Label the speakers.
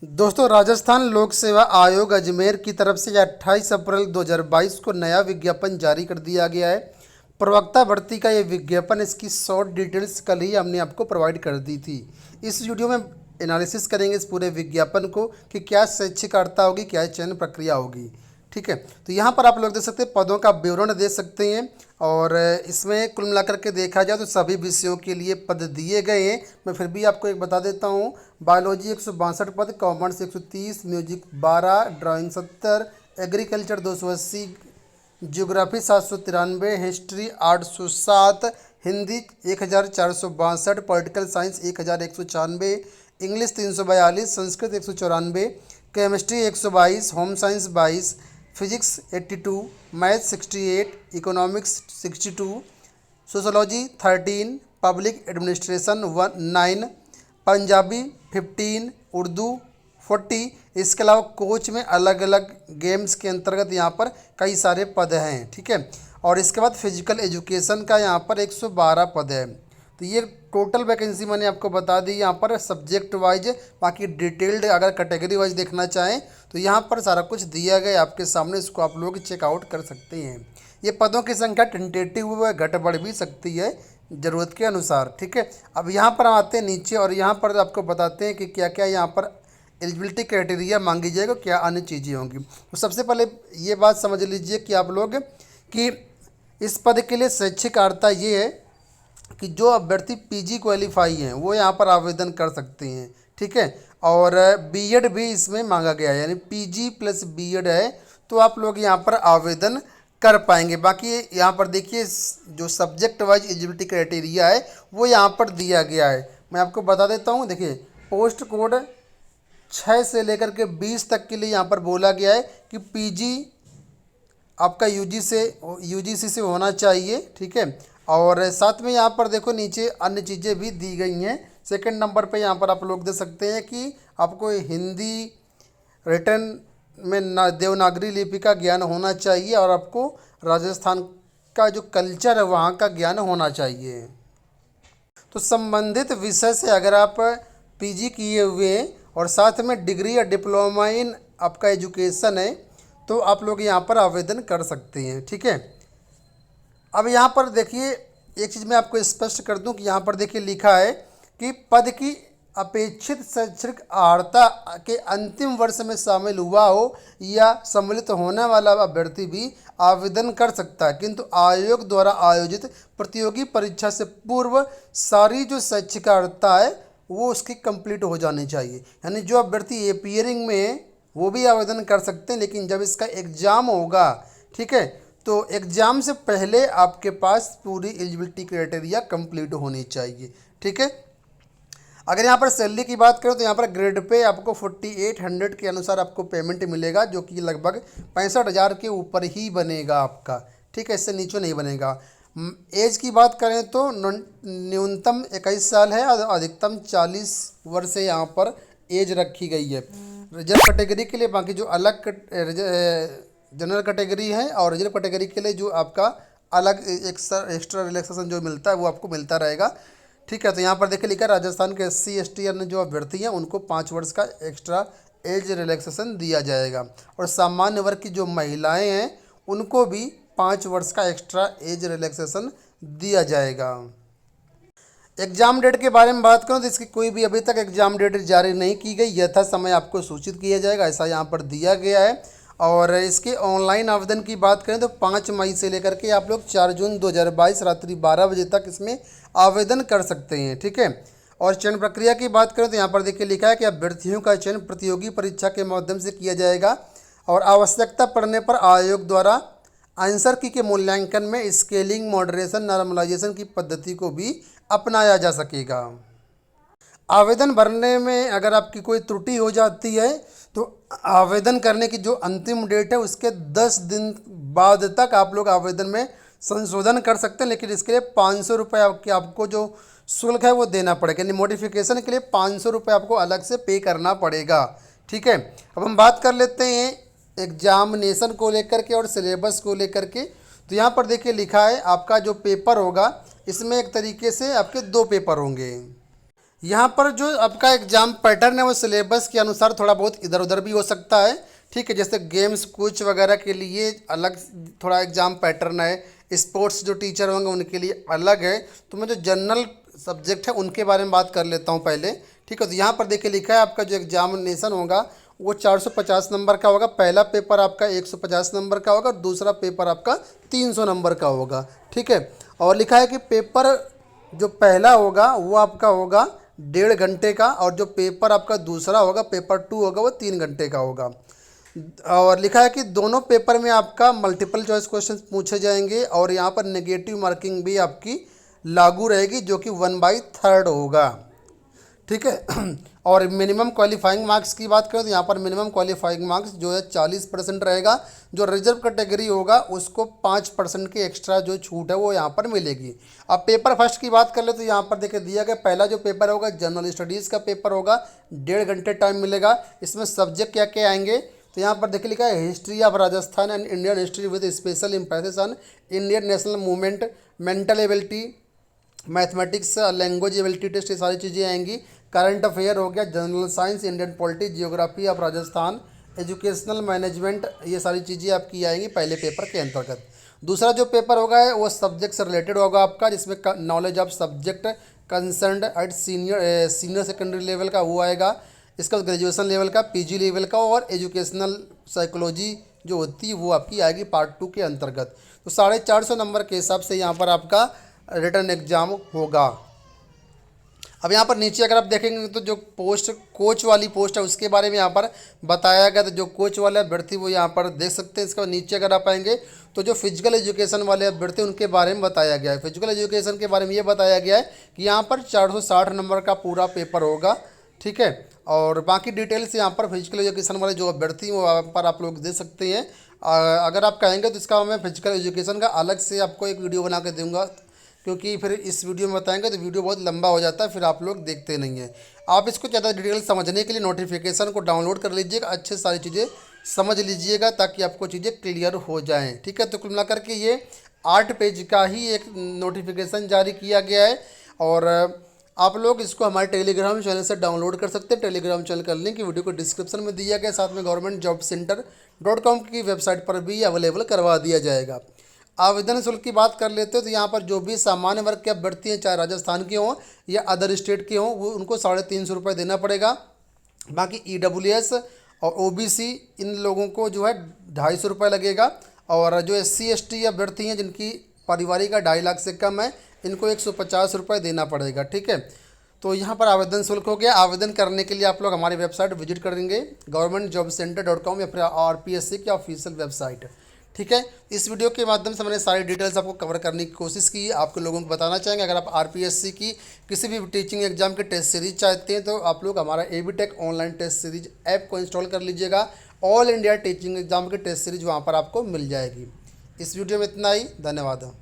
Speaker 1: दोस्तों, राजस्थान लोक सेवा आयोग अजमेर की तरफ से 28 अप्रैल 2022 को नया विज्ञापन जारी कर दिया गया है। प्रवक्ता भर्ती का ये विज्ञापन, इसकी शॉर्ट डिटेल्स कल ही हमने आपको प्रोवाइड कर दी थी। इस वीडियो में एनालिसिस करेंगे इस पूरे विज्ञापन को कि क्या शैक्षिक अर्हता होगी, क्या चयन प्रक्रिया होगी। ठीक है, तो यहाँ पर आप लोग देख सकते हैं, पदों का विवरण दे सकते हैं। और इसमें कुल मिलाकर के देखा जाए तो सभी विषयों के लिए पद दिए गए हैं। मैं फिर भी आपको एक बता देता हूँ। बायोलॉजी 162 पद, commerce 130, music 12, drawing 70, agriculture 280, geography 793, history 807, Hindi 1462, political science 1194, English 342, Sanskrit 194, chemistry 122, home science 22, physics 82, math 68, economics 62, sociology 13, public administration 9, Punjabi 15, Urdu 40। इसके अलावा कोच में अलग अलग गेम्स के अंतर्गत यहाँ पर कई सारे पद हैं। ठीक है, और इसके बाद फिजिकल एजुकेशन का यहाँ पर 112 पद है। तो ये टोटल वैकेंसी मैंने आपको बता दी यहाँ पर सब्जेक्ट वाइज। बाकी डिटेल्ड अगर कैटेगरी वाइज देखना चाहें तो यहाँ पर सारा कुछ दिया गया आपके सामने, इसको आप लोग चेकआउट कर सकते हैं। ये पदों की संख्या टेंटेटिव है, घट बढ़ भी सकती है ज़रूरत के अनुसार। ठीक है, अब यहाँ पर हम आते हैं नीचे और यहाँ पर आपको बताते हैं कि क्या क्या यहाँ पर एलिजिबिलिटी क्राइटेरिया मांगी जाएगा, क्या अन्य चीज़ें होंगी। तो सबसे पहले ये बात समझ लीजिए कि आप लोग कि इस पद के लिए शैक्षिक अर्हता ये है कि जो अभ्यर्थी पीजी क्वालिफाई हैं वो यहाँ पर आवेदन कर सकते हैं। ठीक है, और बीएड भी इसमें मांगा गया है, यानी पीजी प्लस बीएड है तो आप लोग यहाँ पर आवेदन कर पाएंगे। बाकी यहाँ पर देखिए जो सब्जेक्ट वाइज एलिजिबिलिटी क्राइटेरिया है वो यहाँ पर दिया गया है। मैं आपको बता देता हूँ। देखिए, पोस्ट कोड 6 से लेकर के 20 तक के लिए यहाँ पर बोला गया है कि पीजी आपका यूजीसी से होना चाहिए। ठीक है, और साथ में यहाँ पर देखो नीचे अन्य चीज़ें भी दी गई हैं। सेकंड नंबर पे यहाँ पर आप लोग दे सकते हैं कि आपको हिंदी रिटर्न में देवनागरी लिपि का ज्ञान होना चाहिए और आपको राजस्थान का जो कल्चर है वहाँ का ज्ञान होना चाहिए। तो संबंधित विषय से अगर आप पीजी किए हुए हैं और साथ में डिग्री या डिप्लोमा इन आपका एजुकेशन है तो आप लोग यहाँ पर आवेदन कर सकते हैं। ठीक है, अब यहाँ पर देखिए एक चीज़ मैं आपको स्पष्ट कर दूं कि यहाँ पर देखिए लिखा है कि पद की अपेक्षित शैक्षणिक अर्हता के अंतिम वर्ष में शामिल हुआ हो या सम्मिलित होने वाला अभ्यर्थी भी आवेदन कर सकता है, किंतु आयोग द्वारा आयोजित प्रतियोगी परीक्षा से पूर्व सारी जो शैक्षिक अर्हता है वो उसकी कंप्लीट हो जानी चाहिए। यानी जो अभ्यर्थी एपियरिंग में है वो भी आवेदन कर सकते हैं, लेकिन जब इसका एग्ज़ाम होगा, ठीक है, तो एग्ज़ाम से पहले आपके पास पूरी एलिजिबिलिटी क्राइटेरिया कंप्लीट होनी चाहिए। ठीक है, अगर यहाँ पर सैलरी की बात करें तो यहाँ पर ग्रेड पे आपको 4800 के अनुसार आपको पेमेंट मिलेगा, जो कि लगभग 65,000 के ऊपर ही बनेगा आपका। ठीक है, इससे नीचे नहीं बनेगा। एज की बात करें तो न्यूनतम 21 साल है और अधिकतम 40 वर्ष से यहाँ पर एज रखी गई है रिजर्व कैटेगरी के लिए। बाकी जो अलग जनरल कैटेगरी है और रिजर्व कैटेगरी के लिए जो आपका अलग एक्स्ट्रा रिलैक्सेशन जो मिलता है वो आपको मिलता रहेगा। ठीक है, तो यहाँ पर देखिए लिखा है राजस्थान के SC ST अन्य जो अभ्यर्थी हैं उनको 5 वर्ष का एक्स्ट्रा एज रिलैक्सेशन दिया जाएगा और सामान्य वर्ग की जो महिलाएं हैं उनको भी 5 वर्ष का एक्स्ट्रा एज रिलैक्सेशन दिया जाएगा। एग्ज़ाम डेट के बारे में बात करूं तो इसकी कोई भी अभी तक एग्ज़ाम डेट जारी नहीं की गई, यथा समय आपको सूचित किया जाएगा, ऐसा यहाँ पर दिया गया है। और इसके ऑनलाइन आवेदन की बात करें तो 5 मई से लेकर के आप लोग 4 जून 2022 रात्रि 12 बजे तक इसमें आवेदन कर सकते हैं। ठीक है, और चयन प्रक्रिया की बात करें तो यहाँ पर देखिए लिखा है कि अभ्यर्थियों का चयन प्रतियोगी परीक्षा के माध्यम से किया जाएगा और आवश्यकता पड़ने पर आयोग द्वारा आंसर की के मूल्यांकन में स्केलिंग, मॉडरेशन, नॉर्मलाइजेशन की पद्धति को भी अपनाया जा सकेगा। आवेदन भरने में अगर आपकी कोई त्रुटि हो जाती है तो आवेदन करने की जो अंतिम डेट है उसके 10 दिन बाद तक आप लोग आवेदन में संशोधन कर सकते हैं, लेकिन इसके लिए 500 रुपये आपको जो शुल्क है वो देना पड़ेगा। यानी मॉडिफिकेशन के लिए 500 रुपये आपको अलग से पे करना पड़ेगा। ठीक है, अब हम बात कर लेते हैं एग्जामिनेशन को लेकर के और सिलेबस को लेकर के। तो यहाँ पर देखिए लिखा है आपका जो पेपर होगा इसमें एक तरीके से आपके 2 पेपर होंगे। यहाँ पर जो आपका एग्जाम पैटर्न है वो सिलेबस के अनुसार थोड़ा बहुत इधर उधर भी हो सकता है। ठीक है, जैसे गेम्स कुछ वगैरह के लिए अलग थोड़ा एग्जाम पैटर्न है, स्पोर्ट्स जो टीचर होंगे उनके लिए अलग है। तो मैं जो जनरल सब्जेक्ट है उनके बारे में बात कर लेता हूँ पहले। ठीक है, तो यहाँ पर देखिए लिखा है आपका जो एग्जामिनेशन होगा वो 450 नंबर का होगा। पहला पेपर आपका 150 नंबर का होगा, दूसरा पेपर आपका 300 नंबर का होगा। ठीक है, और लिखा है कि पेपर जो पहला होगा वो आपका होगा 1.5 घंटे का, और जो पेपर आपका दूसरा होगा पेपर 2 होगा वो 3 घंटे का होगा। और लिखा है कि दोनों पेपर में आपका मल्टीपल चॉइस क्वेश्चन पूछे जाएंगे, और यहाँ पर नेगेटिव मार्किंग भी आपकी लागू रहेगी जो कि 1/3 होगा। ठीक है, और मिनिमम क्वालिफाइंग मार्क्स की बात करें तो यहाँ पर मिनिमम क्वालिफाइंग मार्क्स जो है 40% रहेगा। जो रिजर्व कैटेगरी होगा उसको 5% की एक्स्ट्रा जो छूट है वो यहाँ पर मिलेगी। अब पेपर फर्स्ट की बात कर ले तो यहाँ पर देखिए दिया गया पहला जो पेपर होगा जनरल स्टडीज़ का पेपर होगा, 1.5 घंटे टाइम मिलेगा। इसमें सब्जेक्ट क्या क्या आएंगे तो यहाँ पर देखिए लिखा है history of Rajasthan and Indian history with special emphasis on Indian national movement, mental ability, mathematics, language ability test, ये सारी चीज़ें आएंगी। करंट अफेयर हो गया, general science, Indian polity, geography of Rajasthan, educational management, ये सारी चीज़ें आपकी आएंगी पहले पेपर के अंतर्गत। दूसरा जो पेपर होगा वो सब्जेक्ट से रिलेटेड होगा आपका, जिसमें knowledge of subject concerned at senior secondary level का वो आएगा। इसका ग्रेजुएशन लेवल का, पीजी लेवल का, और एजुकेशनल साइकोलॉजी जो होती है वो आपकी आएगी पार्ट 2 के अंतर्गत। तो 450 नंबर के हिसाब से यहाँ पर आपका रिटर्न एग्जाम होगा। अब यहाँ पर नीचे अगर आप देखेंगे तो जो पोस्ट कोच वाली पोस्ट है उसके बारे में यहाँ पर बताया गया। तो जो कोच वाले अभ्यर्थी वो यहाँ पर देख सकते हैं। इसके बाद नीचे अगर आप आएंगे तो जो फिजिकल एजुकेशन वाले अभ्यर्थी उनके बारे में बताया गया है। फिजिकल एजुकेशन के बारे में ये बताया गया है कि यहाँ पर 460 नंबर का पूरा पेपर होगा। ठीक है, और बाकी डिटेल्स यहाँ पर फिजिकल एजुकेशन वाले जो अभ्यर्थी हैं वो यहाँ पर आप लोग दे सकते हैं। अगर आप कहेंगे तो इसका मैं फिजिकल एजुकेशन का अलग से आपको एक वीडियो बना के दूंगा, क्योंकि फिर इस वीडियो में बताएंगे तो वीडियो बहुत लंबा हो जाता है, फिर आप लोग देखते नहीं हैं। आप इसको ज़्यादा डिटेल समझने के लिए नोटिफिकेशन को डाउनलोड कर लीजिएगा, अच्छे सारी चीज़ें समझ लीजिएगा ताकि आपको चीज़ें क्लियर हो जाएं। ठीक है, तो कुल मिलाकर के ये 8 पेज का ही एक नोटिफिकेशन जारी किया गया है, और आप लोग इसको हमारे टेलीग्राम चैनल से डाउनलोड कर सकते हैं। टेलीग्राम चैनल का लिंक वीडियो को डिस्क्रिप्शन में दिया गया, साथ में governmentjobcenter.com की वेबसाइट पर भी अवेलेबल करवा दिया जाएगा। आवेदन शुल्क की बात कर लेते हैं तो यहाँ पर जो भी सामान्य वर्ग के अभ्यर्थी हैं, चाहे राजस्थान के हों या अदर स्टेट के हों, वो उनको 350 रुपये देना पड़ेगा। बाकी EWS और OBC इन लोगों को जो है 250 रुपये लगेगा, और जो SC ST अभ्यर्थी हैं जिनकी पारिवारिक का 2.5 लाख से कम है इनको 150 रुपये देना पड़ेगा। ठीक है, तो यहाँ पर आवेदन शुल्क हो गया। आवेदन करने के लिए आप लोग हमारी वेबसाइट विजिट करेंगे governmentjobcenter.com या फिर RPSC की ऑफिशियल वेबसाइट। ठीक है, इस वीडियो के माध्यम से मैंने सारी डिटेल्स आपको कवर करने की कोशिश की। आपको लोगों को बताना चाहेंगे अगर आप RPSC की किसी भी टीचिंग एग्जाम के टेस्ट सीरीज चाहते हैं तो आप लोग हमारा ABTech online test series app को इंस्टॉल कर लीजिएगा। ऑल इंडिया टीचिंग एग्जाम की टेस्ट सीरीज वहाँ पर आपको मिल जाएगी। इस वीडियो में इतना ही, धन्यवाद।